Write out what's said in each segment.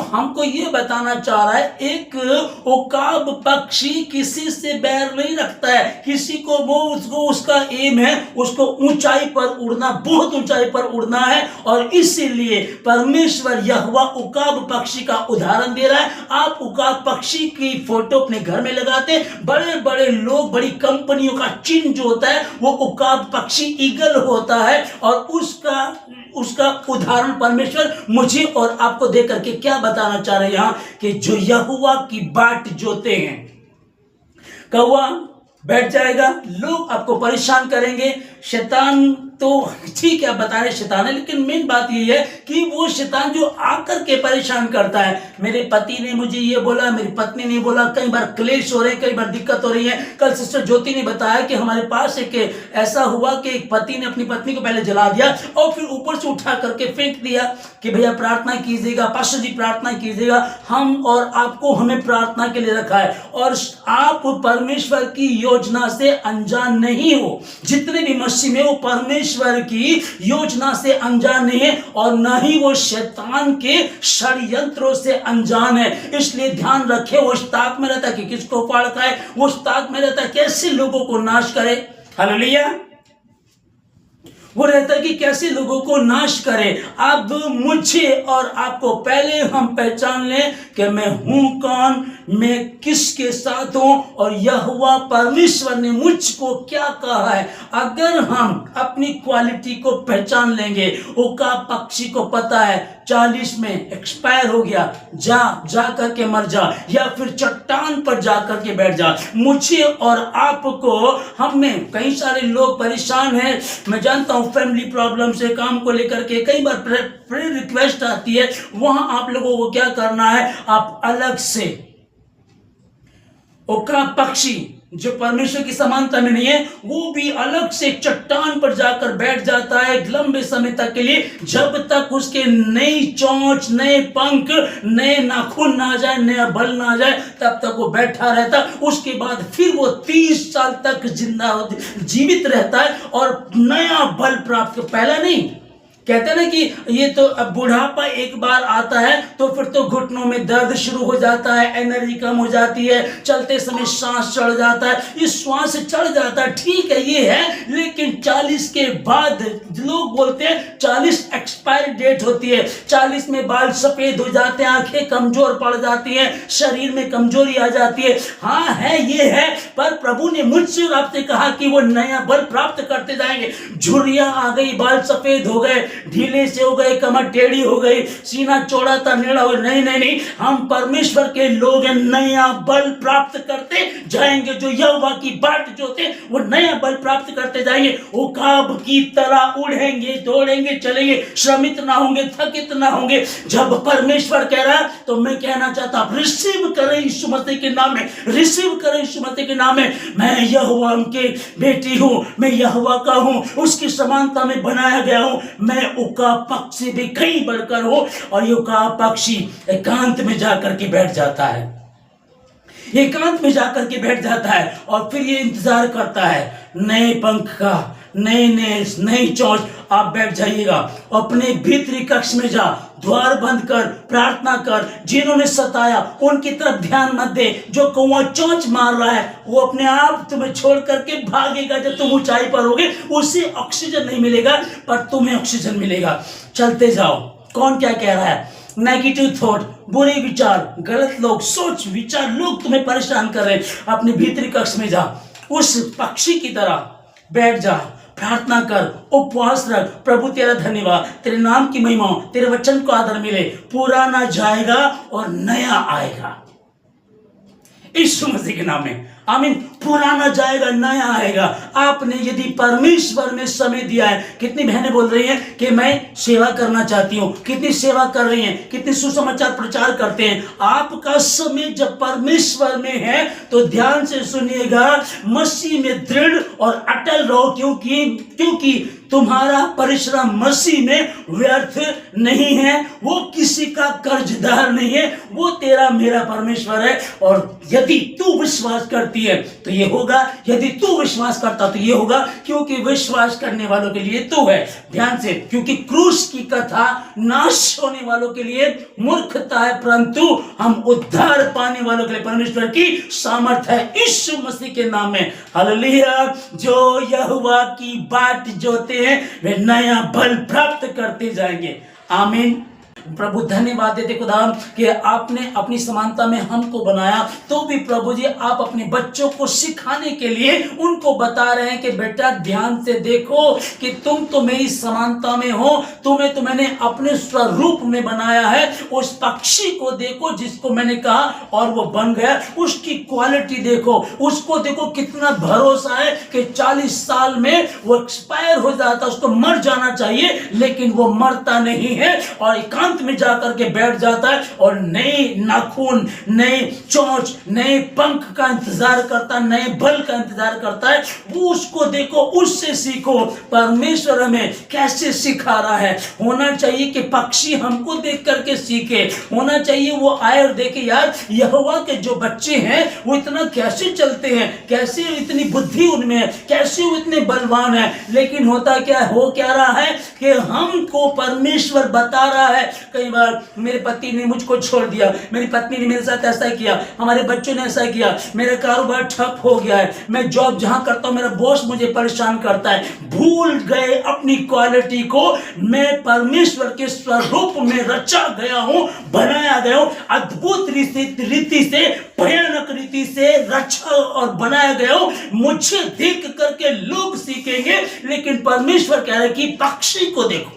हमको ये बताना चाह रहा है, एक उकाब पक्षी किसी से बैर नहीं रखता है, किसी को वो उसका एम है उसको ऊंचाई पर उड़ना, बहुत ऊंचाई पर उड़ना है। और इसीलिए परमेश्वर यहोवा उकाब पक्षी का उदाहरण दे रहा है। आप उकाब पक्षी की फोटो अपने घर में लगाते, बड़े बड़े लोग, बड़ी कंपनियों का चिन्ह जो होता है वो उकाब पक्षी ईगल होता है। और उसका उदाहरण परमेश्वर मुझे और आपको दे करके क्या बताना चाह रहे हैं यहां, कि जो यहोवा की बाट जोते हैं, कौवा बैठ जाएगा, लोग आपको परेशान करेंगे, शैतान तो ठीक है बता रहे शैतान है, लेकिन मेन बात ये है कि वो शैतान जो आकर के परेशान करता है। मेरे पति ने मुझे ये बोला, मेरी पत्नी ने बोला, कई बार क्लेश हो रहे हैं, कई बार दिक्कत हो रही है। कल सिस्टर ज्योति ने बताया कि हमारे पास एक ऐसा हुआ कि एक पति ने अपनी पत्नी को पहले जला दिया और फिर ऊपर से उठा करके फेंक दिया कि भैया प्रार्थना कीजिएगा, पास्टर जी प्रार्थना कीजिएगा, हम और आपको हमें प्रार्थना के लिए रखा है। और आप परमेश्वर की योजना से अनजान नहीं हो, जितने भी मसीह में वो परमेश्वर की योजना से अनजान नहीं है और न ही वो शैतान के षड्यंत्रों से अनजान है। इसलिए ध्यान रखे, वो उस ताक में रहता है कि किसको फाड़ खाए, वो उस ताक में रहता है कैसे लोगों को नाश करे। हालेलुया। वो रहता है कि कैसे लोगों को नाश करे। अब मुझे और आपको पहले हम पहचान लें कि मैं हूं कौन, मैं किसके साथ हूं और यहोवा परमेश्वर ने मुझको क्या कहा है। अगर हम अपनी क्वालिटी को पहचान लेंगे, उकाब पक्षी को पता है 40 में एक्सपायर हो गया, जा करके मर जा, या फिर चट्टान पर जा करके बैठ जा। मुझे और आपको, हम में कई सारे लोग परेशान हैं, मैं जानता हूं फैमिली प्रॉब्लम से, काम को लेकर के कई बार प्रेयर रिक्वेस्ट आती है। वहां आप लोगों को क्या करना है, आप अलग से उकाब पक्षी जो परमेश्वर की समानता में नहीं है, वो भी अलग से चट्टान पर जाकर बैठ जाता है लंबे समय तक के लिए, जब तक उसके नई चोंच, नए पंख, नए नाखून ना आ जाए, नया बल ना आ जाए, तब तक वो बैठा रहता। उसके बाद फिर वो 30 साल तक जीवित रहता है और नया बल प्राप्त, पहला नहीं। कहते हैं ना कि ये तो अब बुढ़ापा एक बार आता है तो फिर तो घुटनों में दर्द शुरू हो जाता है, एनर्जी कम हो जाती है, चलते समय सांस चढ़ जाता है, इस श्वास चढ़ जाता है, ठीक है ये है। लेकिन 40 के बाद लोग बोलते हैं 40 एक्सपायरी डेट होती है, 40 में बाल सफेद हो जाते हैं, आंखें कमजोर पड़ जाती हैं, शरीर में कमजोरी आ जाती है। हाँ है, ये है, पर प्रभु ने मुझसे और आपसे कहा कि वो नया बल प्राप्त करते जाएंगे। झुर्रियां आ गई, बाल सफेद हो गए, ढीले से हो गए, कमर टेढ़ी हो गई, सीना चौड़ा था, टेढ़ा हो, नहीं, हम परमेश्वर के लोग हैं, नया बल प्राप्त करते जाएंगे। जो यहोवा की बाट जोते वो नया बल प्राप्त करते जाएंगे, उकाब की तरह उड़ेंगे, दौड़ेंगे, चलेंगे, श्रमित ना होंगे, थकित ना होंगे। जब परमेश्वर कह रहा है तो मैं कहना चाहता हूं, रिसीव करें यीशु मसीह के नाम में, रिसीव करें यीशु मसीह के नाम में। मैं यहोवा के बेटी हूं, मैं यहोवा का हूं, उसकी समानता में बनाया गया हूं, मैं उकाब पक्षी भी कहीं बढ़कर हो। और ये उकाब पक्षी एकांत में जाकर के बैठ जाता है, एकांत में जाकर के बैठ जाता है और फिर ये इंतजार करता है नए पंख का, नई चोंच। आप बैठ जाइएगा, अपने भीतरी कक्ष में जा, द्वार बंद कर, प्रार्थना कर। जिन्होंने सताया उनकी तरफ ध्यान मत दे, जो कौवा चोंच मार रहा है वो अपने आप तुम्हें छोड़ करके भागेगा। जब तुम ऊंचाई पर होगे उसे ऑक्सीजन नहीं मिलेगा, पर तुम्हें ऑक्सीजन मिलेगा। चलते जाओ। कौन क्या कह रहा है, नेगेटिव थॉट, बुरे विचार, गलत लोग, सोच विचार, लोग तुम्हें परेशान कर रहे हैं, अपने भीतरी कक्ष में जा, उस पक्षी की तरह बैठ जा, प्रार्थना कर, उपवास रख। प्रभु तेरा धन्यवाद, तेरे नाम की महिमा, तेरे वचन को आदर मिले। पुराना जाएगा और नया आएगा, यीशु मसीह के नाम में, आमीन। पुराना जाएगा, नया आएगा। आपने यदि परमेश्वर में समय दिया है, कितनी बहनें बोल रही हैं कि मैं सेवा करना चाहती हूँ, कितनी सेवा कर रही हैं, कितनी सुसमाचार प्रचार करते हैं। आपका समय जब परमेश्वर में है तो ध्यान से सुनिएगा, मसीह में दृढ़ और अटल रहो, क्योंकि तुम्हारा परिश्रम मसीह में व्यर्थ नहीं है। वो किसी का कर्जदार नहीं है, वो तेरा मेरा परमेश्वर है। और यदि तू विश्वास करती है तो तो ये होगा, यदि तू विश्वास करता तो ये होगा, क्योंकि विश्वास करने वालों के लिए तू है। ध्यान से, क्योंकि क्रूस की कथा नाश होने वालों के लिए मूर्खता है, परंतु हम उद्धार पाने वालों के लिए परमेश्वर की सामर्थ है यीशु मसीह के नाम में। हालेलुया। जो यहोवा की बाट जोते हैं वे नया बल प्राप्त करते जाएंगे। आमीन। प्रभु धन्यवाद देते खुदा कि आपने अपनी समानता में हमको बनाया, तो भी प्रभु जी आप अपने बच्चों को सिखाने के लिए उनको बता रहे हैं कि बेटा ध्यान से देखो कि तुम तो मेरी समानता में हो, तुम्हें तो मैंने अपने स्वरूप में बनाया है। उस पक्षी को देखो जिसको मैंने कहा और वो बन गया, उसकी क्वालिटी देखो, उसको देखो कितना भरोसा है कि 40 साल में वो एक्सपायर हो जाता, उसको मर जाना चाहिए, लेकिन वो मरता नहीं है और एकांत में जाकर के बैठ जाता है और नए नाखून, नए चोंच, नए पंख का इंतजार करता है, नए बल का इंतजार करता है। वो उसको देखो, उससे सीखो। परमेश्वर हमें कैसे सिखा रहा है। होना चाहिए कि पक्षी हमको देख करके सीखे, होना चाहिए वो आए और देखे यार यहोवा के जो बच्चे हैं वो इतना कैसे चलते हैं, कैसे इतनी बुद्धि उनमें है, कैसे वो इतने बलवान है। लेकिन होता क्या हो क्या रहा है कि हमको परमेश्वर बता रहा है। कई बार मेरे पति ने मुझको छोड़ दिया, मेरी पत्नी ने मेरे साथ ऐसा किया, हमारे बच्चों ने ऐसा किया, मेरा कारोबार ठप हो गया है, मैं जॉब जहां करता हूं मेरा बॉस मुझे परेशान करता है। भूल गए अपनी क्वालिटी को। मैं परमेश्वर के स्वरूप में रचा गया हूं, बनाया गया हूं, अद्भुत रीति से, भयानक रीति से रचा और बनाया गया हूं। मुझे देख करके लोग सीखेंगे, लेकिन परमेश्वर कह रहे हैं कि पक्षी को देखो,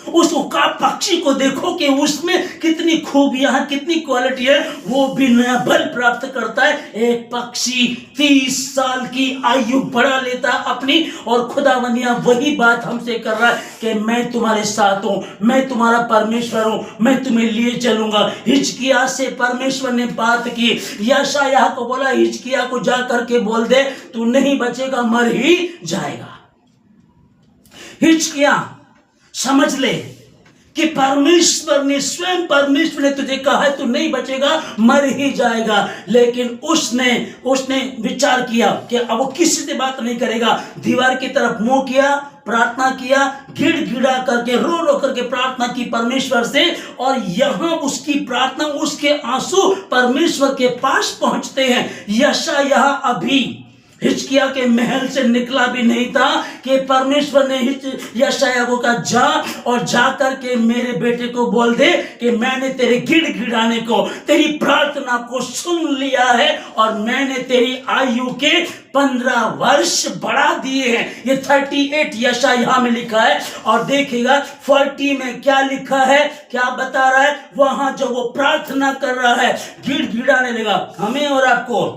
उस उकाब पक्षी को देखो कि उसमें कितनी खूबियां हैं, कितनी क्वालिटी है। वो भी नया बल प्राप्त करता है। एक पक्षी 30 साल की आयु बढ़ा लेता अपनी, और खुदावंदिया वही बात हमसे कर रहा है कि मैं तुम्हारे साथ हूं, मैं तुम्हारा परमेश्वर हूं, मैं तुम्हें लिए चलूंगा। हिजकिय्याह से परमेश्वर ने बात की, यशायाह को बोला हिजकिय्याह को जा करके बोल दे तू नहीं बचेगा, मर ही जाएगा। हिजकिय्याह समझ ले कि परमेश्वर ने, स्वयं परमेश्वर ने तुझे कहा है तू नहीं बचेगा, मर ही जाएगा। लेकिन उसने विचार किया कि अब वो किसी से बात नहीं करेगा। दीवार की तरफ मुंह किया, प्रार्थना किया, गिड़गिड़ा करके रो रो करके प्रार्थना की परमेश्वर से। और यहां उसकी प्रार्थना, उसके आंसू परमेश्वर के पास पहुंचते हैं। यशायाह अभी हिजकिय्याह के महल से निकला भी नहीं था कि परमेश्वर ने यशायाह को कहा जा और जाकर के मेरे बेटे को बोल दे कि मैंने तेरे गिड़गिड़ाने को, तेरी प्रार्थना को सुन लिया है और मैंने तेरी आयु के 15 वर्ष बढ़ा दिए हैं। ये 38 यशायाह में लिखा है। और देखिएगा 40 में क्या लिखा है, क्या बता रहा है वहां जो वो प्रार्थना कर रहा है, गिड़गिड़ाने लगा। हमें और आपको,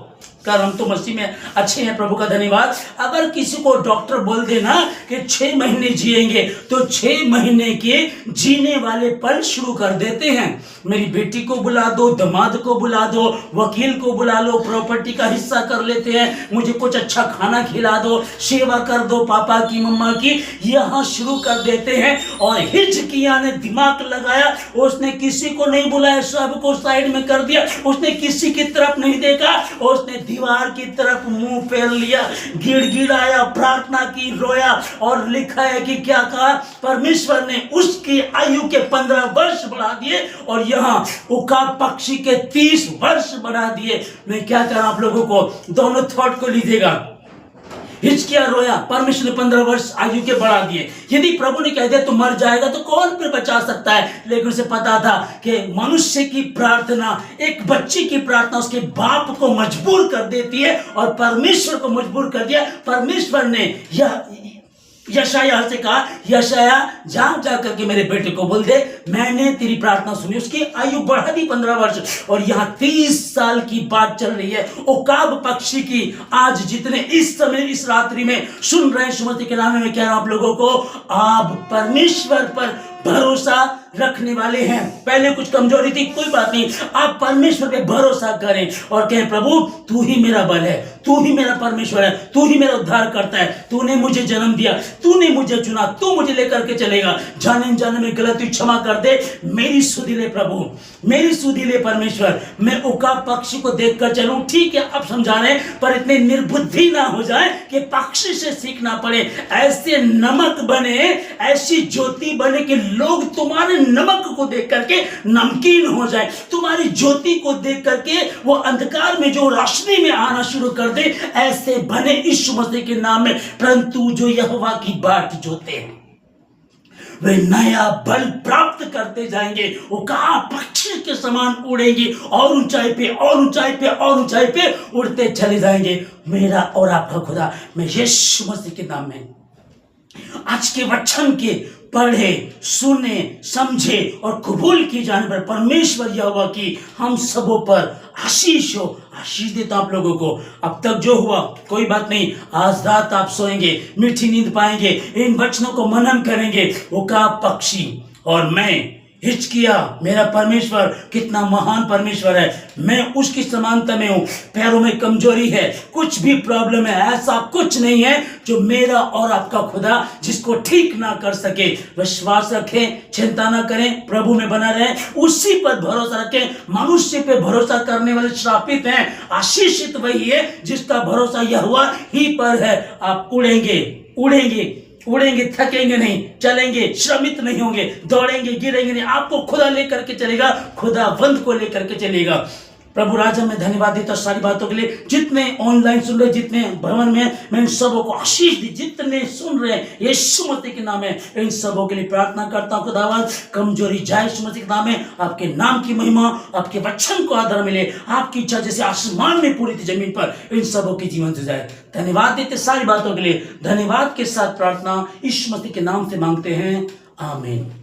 कारण हम तो मसीह में अच्छे हैं, प्रभु का धन्यवाद। अगर किसी को डॉक्टर बोल देना कि 6 महीने जिएंगे, तो 6 महीने के जीने वाले पल शुरू कर देते हैं। मेरी बेटी को बुला दो, दामाद को बुला दो, वकील को बुला लो, प्रॉपर्टी का हिस्सा कर लेते हैं, मुझे कुछ अच्छा खाना खिला दो, सेवा कर दो पापा की मम्मा की, यहां शुरू कर देते हैं। और हिजकिय्याह ने दिमाग लगाया, उसने किसी को नहीं बुलाया, सबको साइड में कर दिया, उसने किसी की तरफ नहीं देखा, उसने दीवार की तरफ मुंह फेर लिया, गिड़गिड़ाया, प्रार्थना की, रोया। और लिखा है कि क्या कहा, परमेश्वर ने उसकी आयु के 15 वर्ष बढ़ा दिए और यहां उकाब पक्षी के 30 वर्ष बढ़ा दिए। मैं क्या कह रहा हूं आप लोगों को, दोनों थॉट को लीजिएगा। हिजकिय्याह रोया, परमेश्वर ने 15 वर्ष आयु के बढ़ा दिए। यदि प्रभु ने कह दिया तो मर जाएगा तो कौन फिर बचा सकता है। लेकिन उसे पता था कि मनुष्य की प्रार्थना, एक बच्ची की प्रार्थना उसके बाप को मजबूर कर देती है, और परमेश्वर को मजबूर कर दिया। परमेश्वर ने यशायाह से कहा, यशायाह जा करके मेरे बेटे को बोल दे मैंने तेरी प्रार्थना सुनी। उसकी आयु बढ़ा दी 15 वर्ष, और यहाँ 30 साल की बात चल रही है उकाब पक्षी की। आज जितने इस समय इस रात्रि में सुन रहे हैं, सुमति के नाम में कह रहा हूं आप लोगों को, आप परमेश्वर पर भरोसा रखने वाले हैं। पहले कुछ कमजोरी थी, कोई बात नहीं, आप परमेश्वर पे भरोसा करें और कहें प्रभु तू ही मेरा बल है, तू ही मेरा परमेश्वर है, तू ही मेरा उद्धार करता है, तूने मुझे जन्म दिया, तूने मुझे चुना, तू मुझे लेकर के चलेगा। जाने जाने में गलती क्षमा कर दे, मेरी सुधि ले प्रभु, मेरी सुधि ले परमेश्वर। मैं उकाब पक्षी को देखकर चलूं, ठीक है आप समझा रहे हैं, पर इतने निर्बुद्धि ना हो जाए कि पक्षी से सीखना पड़े। ऐसे नमक बने, ऐसी ज्योति बने कि लोग तुम्हारे नमक को देख करके नमकीन हो जाए, तुम्हारी ज्योति को देख करके वो अंधकार में जो रोशनी में आना शुरू कर दे। ऐसे बने यीशु मसीह के नाम में। परंतु जो यहोवा की बाट जोते हैं वे नया बल प्राप्त करते जाएंगे, वो कहा पक्षी के समान उड़ेंगे और ऊंचाई पे और ऊंचाई पे और ऊंचाई पे उड़ते चले जाएंगे। मेरा और आपका खुदा, मैं यीशु मसीह के नाम में आज के वचन के पढ़े, सुने, समझे और कबूल की जाने पर परमेश्वर यहोवा की हम सबों पर आशीष हो। आशीष देता आप लोगों को। अब तक जो हुआ कोई बात नहीं, आज रात आप सोएंगे, मीठी नींद पाएंगे, इन वचनों को मनन करेंगे। वो का पक्षी और मैं हिचकिया, मेरा परमेश्वर कितना महान परमेश्वर है, मैं उसकी समानता में हूं। पैरों में कमजोरी है, कुछ भी प्रॉब्लम है, ऐसा कुछ नहीं है जो मेरा और आपका खुदा जिसको ठीक ना कर सके। विश्वास रखें, चिंता ना करें, प्रभु में बना रहें, उसी पर भरोसा रखें। मनुष्य पे भरोसा करने वाले श्रापित हैं, आशीषित वही है जिसका भरोसा यहोवा ही पर है। आप उड़ेंगे उड़ेंगे उड़ेंगे, थकेंगे नहीं, चलेंगे, श्रमित नहीं होंगे, दौड़ेंगे, गिरेंगे नहीं, आपको खुदा लेकर के चलेगा, खुदावंत को लेकर के चलेगा। प्रभु राजा में धन्यवाद देता सारी बातों के लिए। जितने ऑनलाइन सुन रहे, जितने भवन में, मैं इन सबों को आशीष दी। जितने सुन रहे हैं यीशु मसीह के नाम में, इन सबों के लिए प्रार्थना करता हूं खुदावंत कमजोरी जाए यीशु मसीह के नाम में। आपके नाम की महिमा, आपके वचन को आदर मिले, आपकी इच्छा जैसे आसमान में पूरी थी जमीन पर, इन सबों के जीवन से जाए। धन्यवाद देते सारी बातों के लिए। धन्यवाद के साथ प्रार्थना यीशु मसीह के नाम से मांगते हैं, आमीन।